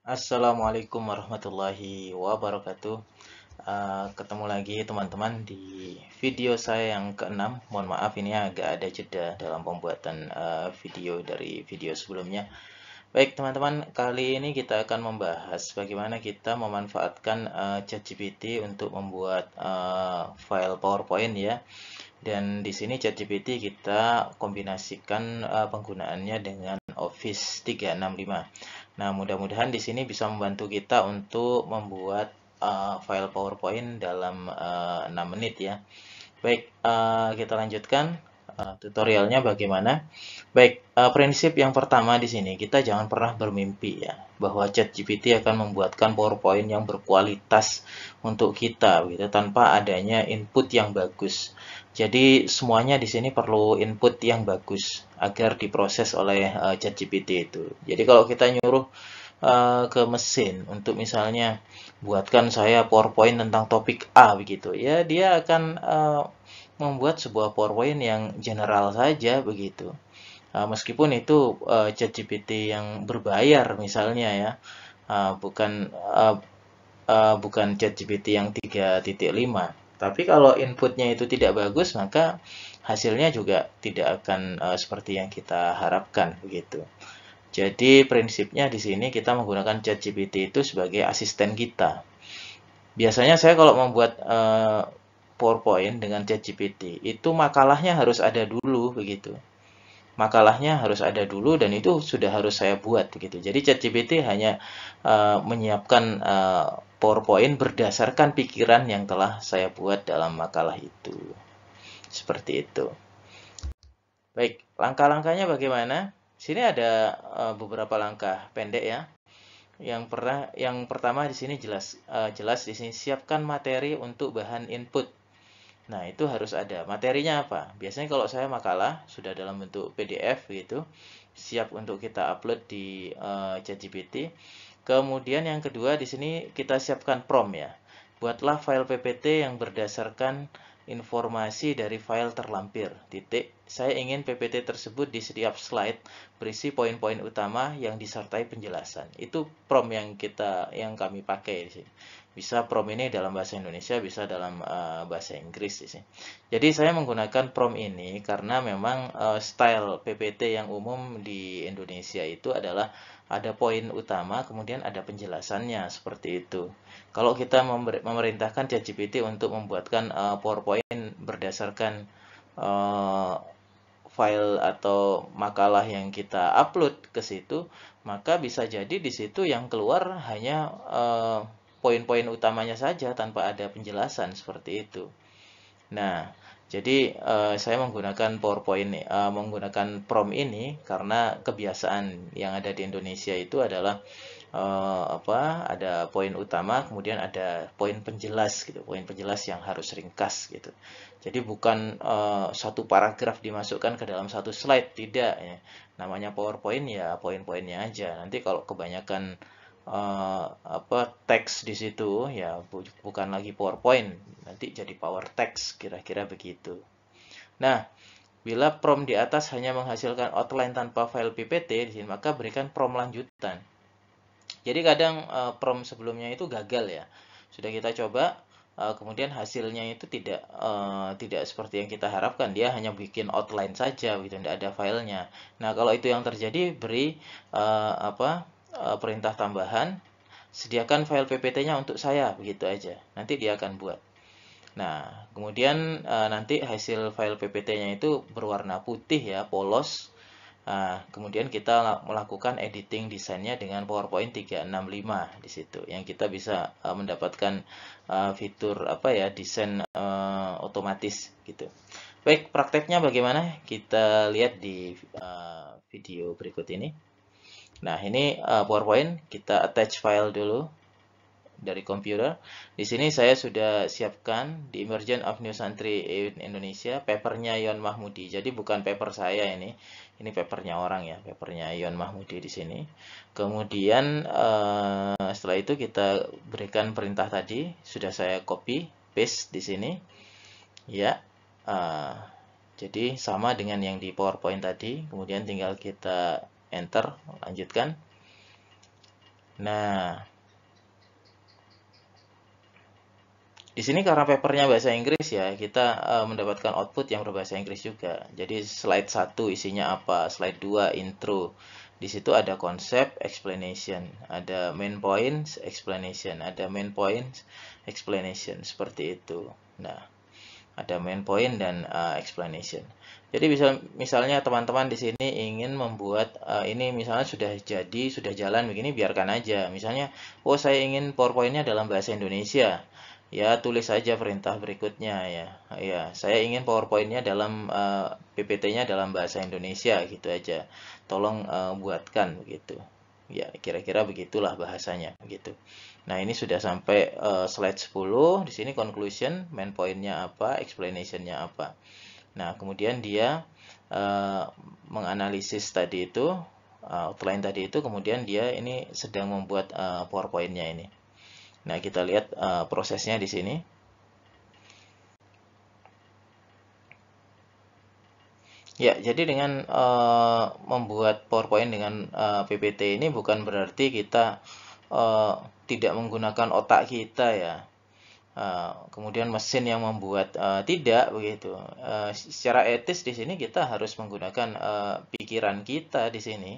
Assalamualaikum warahmatullahi wabarakatuh. Ketemu lagi teman-teman di video saya yang keenam. Mohon maaf ini agak ada jeda dalam pembuatan video dari video sebelumnya. Baik teman-teman, kali ini kita akan membahas bagaimana kita memanfaatkan ChatGPT untuk membuat file PowerPoint ya. Dan di sini ChatGPT kita kombinasikan penggunaannya dengan Office 365. Nah, mudah-mudahan di sini bisa membantu kita untuk membuat file PowerPoint dalam 6 menit ya. Baik, kita lanjutkan tutorialnya bagaimana. Baik, prinsip yang pertama di sini kita jangan pernah bermimpi ya bahwa ChatGPT akan membuatkan PowerPoint yang berkualitas untuk kita gitu tanpa adanya input yang bagus. Jadi semuanya di sini perlu input yang bagus agar diproses oleh ChatGPT itu. Jadi kalau kita nyuruh ke mesin untuk misalnya buatkan saya PowerPoint tentang topik A begitu, ya dia akan membuat sebuah PowerPoint yang general saja begitu. Meskipun itu ChatGPT yang berbayar misalnya ya, bukan ChatGPT yang 3.5. Tapi kalau inputnya itu tidak bagus, maka hasilnya juga tidak akan seperti yang kita harapkan begitu. Jadi prinsipnya di sini kita menggunakan ChatGPT itu sebagai asisten kita. Biasanya saya kalau membuat PowerPoint dengan ChatGPT, itu makalahnya harus ada dulu begitu. Makalahnya harus ada dulu dan itu sudah harus saya buat begitu. Jadi ChatGPT hanya menyiapkan PowerPoint berdasarkan pikiran yang telah saya buat dalam makalah itu. Seperti itu. Baik, langkah-langkahnya bagaimana? Sini ada beberapa langkah pendek ya. Yang pertama di sini jelas di sini siapkan materi untuk bahan input. Nah, itu harus ada. Materinya apa? Biasanya kalau saya makalah sudah dalam bentuk PDF gitu, siap untuk kita upload di ChatGPT. Kemudian yang kedua di sini kita siapkan prompt ya. Buatlah file PPT yang berdasarkan informasi dari file terlampir. Titik. Saya ingin PPT tersebut di setiap slide berisi poin-poin utama yang disertai penjelasan. Itu prompt yang kami pakai di sini. Bisa prompt ini dalam bahasa Indonesia, bisa dalam bahasa Inggris di sini. Jadi saya menggunakan prompt ini karena memang style PPT yang umum di Indonesia itu adalah ada poin utama, kemudian ada penjelasannya seperti itu. Kalau kita memerintahkan ChatGPT untuk membuatkan PowerPoint berdasarkan uh, file atau makalah yang kita upload ke situ, maka bisa jadi di situ yang keluar hanya poin-poin utamanya saja tanpa ada penjelasan seperti itu. Nah, jadi saya menggunakan menggunakan prompt ini karena kebiasaan yang ada di Indonesia itu adalah ada poin utama, kemudian ada poin penjelas gitu, poin penjelas yang harus ringkas gitu. Jadi bukan satu paragraf dimasukkan ke dalam satu slide, tidak ya. Namanya PowerPoint ya poin-poinnya aja. Nanti kalau kebanyakan teks di situ ya bukan lagi PowerPoint, nanti jadi Power Text kira-kira begitu. Nah, bila prompt di atas hanya menghasilkan outline tanpa file PPT di sini, maka berikan prompt lanjutan. Jadi kadang prompt sebelumnya itu gagal ya. Sudah kita coba, kemudian hasilnya itu tidak seperti yang kita harapkan. Dia hanya bikin outline saja gitu, tidak ada filenya. Nah, kalau itu yang terjadi, beri perintah tambahan, sediakan file PPT-nya untuk saya, begitu aja. Nanti dia akan buat. Nah, kemudian nanti hasil file PPT-nya itu berwarna putih ya, polos. Nah, kemudian kita melakukan editing desainnya dengan PowerPoint 365 di situ, yang kita bisa mendapatkan fitur desain otomatis gitu. Baik, prakteknya bagaimana? Kita lihat di video berikut ini. Nah, ini PowerPoint, kita attach file dulu dari komputer. Di sini saya sudah siapkan di Emergence of New Century in Indonesia, papernya Yon Mahmudi. Jadi bukan paper saya ini papernya orang ya, papernya Yon Mahmudi di sini. Kemudian setelah itu kita berikan perintah tadi, sudah saya copy paste di sini. Ya, jadi sama dengan yang di PowerPoint tadi. Kemudian tinggal kita enter, lanjutkan. Nah, di sini karena papernya bahasa Inggris ya, kita mendapatkan output yang berbahasa Inggris juga. Jadi slide 1 isinya apa, slide 2 intro. Di situ ada konsep, explanation, ada main points, explanation, ada main points, explanation, seperti itu. Nah, ada main point dan explanation. Jadi misalnya teman-teman di sini ingin membuat ini misalnya sudah jadi, sudah jalan begini, biarkan aja. Misalnya, oh saya ingin PowerPoint-nya dalam bahasa Indonesia. Ya, tulis saja perintah berikutnya ya. Ya, saya ingin PowerPoint-nya dalam PPT-nya dalam bahasa Indonesia gitu aja. Tolong buatkan begitu. Ya, kira-kira begitulah bahasanya gitu. Nah, ini sudah sampai slide 10. Di sini conclusion, main point-nya apa, explanation-nya apa. Nah, kemudian dia menganalisis tadi itu, outline tadi itu, kemudian dia ini sedang membuat PowerPoint-nya ini. Nah, kita lihat prosesnya di sini. Ya, jadi dengan membuat PowerPoint dengan PPT ini bukan berarti kita tidak menggunakan otak kita ya. Kemudian mesin yang membuat tidak begitu. Secara etis di sini kita harus menggunakan pikiran kita di sini.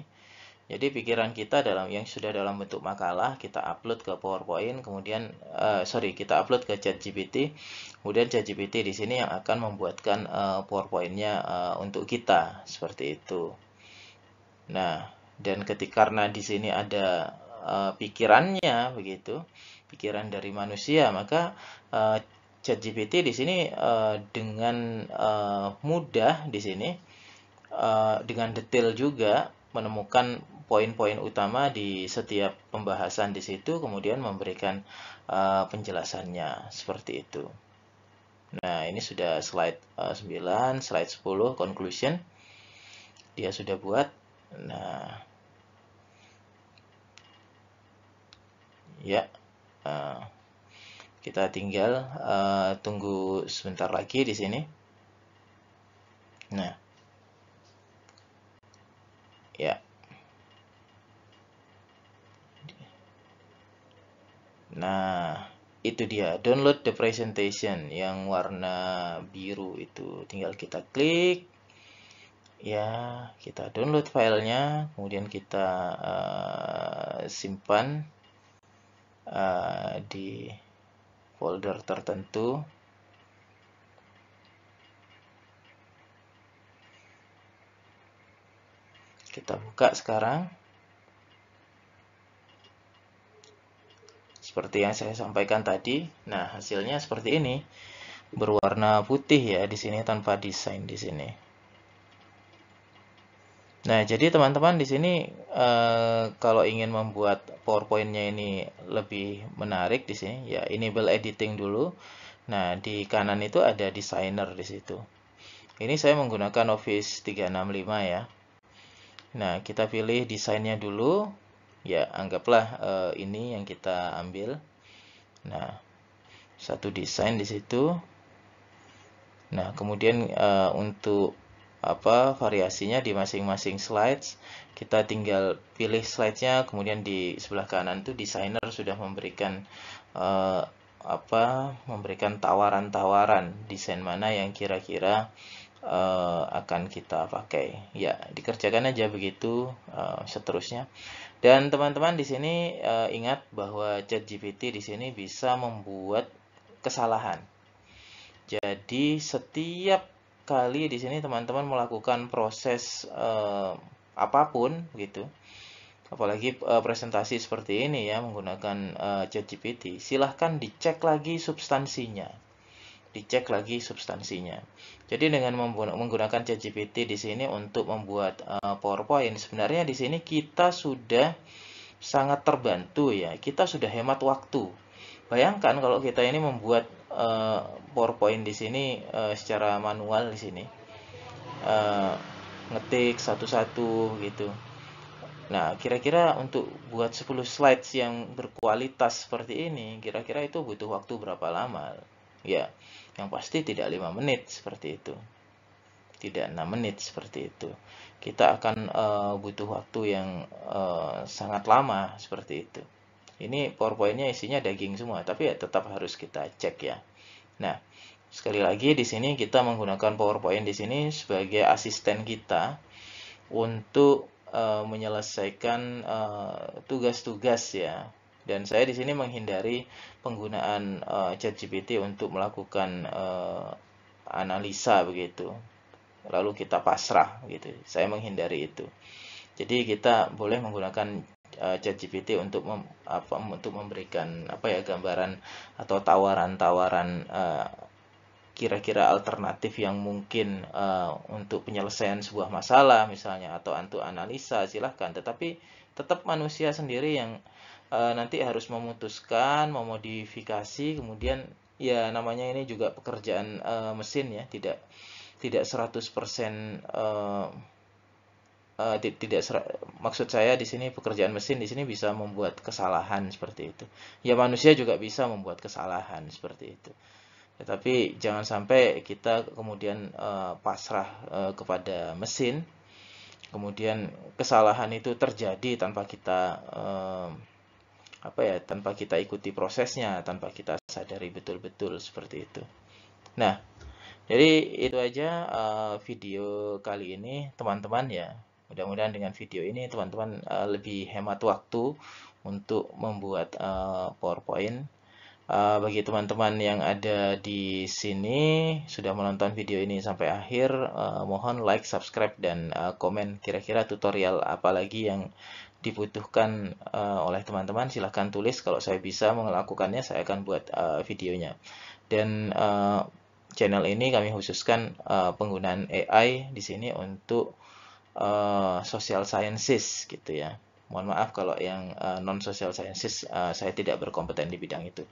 Jadi pikiran kita yang sudah dalam bentuk makalah kita upload ke PowerPoint, kemudian kita upload ke ChatGPT, kemudian ChatGPT di sini yang akan membuatkan PowerPoint-nya untuk kita seperti itu. Nah, dan karena di sini ada pikirannya begitu, pikiran dari manusia, maka ChatGPT di sini dengan mudah di sini dengan detail juga menemukan poin-poin utama di setiap pembahasan di situ, kemudian memberikan penjelasannya seperti itu. Nah, ini sudah slide 9, slide 10 conclusion. Dia sudah buat. Nah, ya. Kita tinggal tunggu sebentar lagi di sini. Nah, ya. Nah, itu dia. Download the presentation yang warna biru itu. Tinggal kita klik. Ya, kita download filenya. Kemudian kita simpan di folder tertentu. Kita buka sekarang. Seperti yang saya sampaikan tadi. Nah, hasilnya seperti ini. Berwarna putih ya di sini tanpa desain di sini. Nah, jadi teman-teman di sini kalau ingin membuat PowerPoint-nya ini lebih menarik di sini, ya enable editing dulu. Nah, di kanan itu ada designer di situ. Ini saya menggunakan Office 365 ya. Nah, kita pilih desainnya dulu. Ya, anggaplah ini yang kita ambil. Nah, satu desain di situ. Nah, kemudian untuk variasinya di masing-masing slides, kita tinggal pilih slide-nya, kemudian di sebelah kanan tuh desainer sudah memberikan memberikan tawaran-tawaran desain mana yang kira-kira akan kita pakai. Ya, dikerjakan aja begitu seterusnya. Dan teman-teman di sini ingat bahwa ChatGPT di sini bisa membuat kesalahan. Jadi setiap kali di sini teman-teman melakukan proses apapun gitu, apalagi presentasi seperti ini ya menggunakan ChatGPT, silahkan dicek lagi substansinya. Jadi dengan menggunakan ChatGPT di sini untuk membuat PowerPoint, sebenarnya di sini kita sudah sangat terbantu ya. Kita sudah hemat waktu. Bayangkan kalau kita ini membuat PowerPoint di sini secara manual di sini, ngetik satu-satu gitu. Nah, kira-kira untuk buat 10 slides yang berkualitas seperti ini, kira-kira itu butuh waktu berapa lama? Ya, yang pasti tidak 5 menit seperti itu. tidak 6 menit seperti itu. Kita akan butuh waktu yang sangat lama seperti itu. Ini PowerPoint-nya isinya daging semua, tapi ya tetap harus kita cek ya. Nah, sekali lagi di sini kita menggunakan PowerPoint di sini sebagai asisten kita untuk menyelesaikan tugas-tugas ya. Dan saya di sini menghindari penggunaan ChatGPT untuk melakukan analisa begitu. Lalu kita pasrah gitu. Saya menghindari itu. Jadi kita boleh menggunakan ChatGPT untuk memberikan gambaran atau tawaran-tawaran kira-kira alternatif yang mungkin untuk penyelesaian sebuah masalah misalnya atau untuk analisa, silahkan. Tetapi tetap manusia sendiri yang nanti harus memutuskan, memodifikasi, kemudian ya namanya ini juga pekerjaan mesin ya, tidak 100% maksud saya di sini pekerjaan mesin di sini bisa membuat kesalahan seperti itu. Ya manusia juga bisa membuat kesalahan seperti itu. Tetapi jangan sampai kita kemudian pasrah kepada mesin, kemudian kesalahan itu terjadi tanpa kita tanpa kita ikuti prosesnya, tanpa kita sadari betul-betul seperti itu. Nah, jadi itu aja video kali ini teman-teman ya. Mudah-mudahan dengan video ini teman-teman lebih hemat waktu untuk membuat PowerPoint. Bagi teman-teman yang ada di sini sudah menonton video ini sampai akhir, mohon like, subscribe, dan komen kira-kira tutorial apa lagi yang dibutuhkan oleh teman-teman. Silahkan tulis, kalau saya bisa melakukannya saya akan buat videonya. Dan channel ini kami khususkan penggunaan AI di sini untuk social sciences gitu ya. Mohon maaf kalau yang non-social sciences saya tidak berkompeten di bidang itu.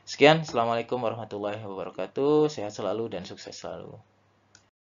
Sekian, Assalamualaikum warahmatullahi wabarakatuh. Sehat selalu dan sukses selalu.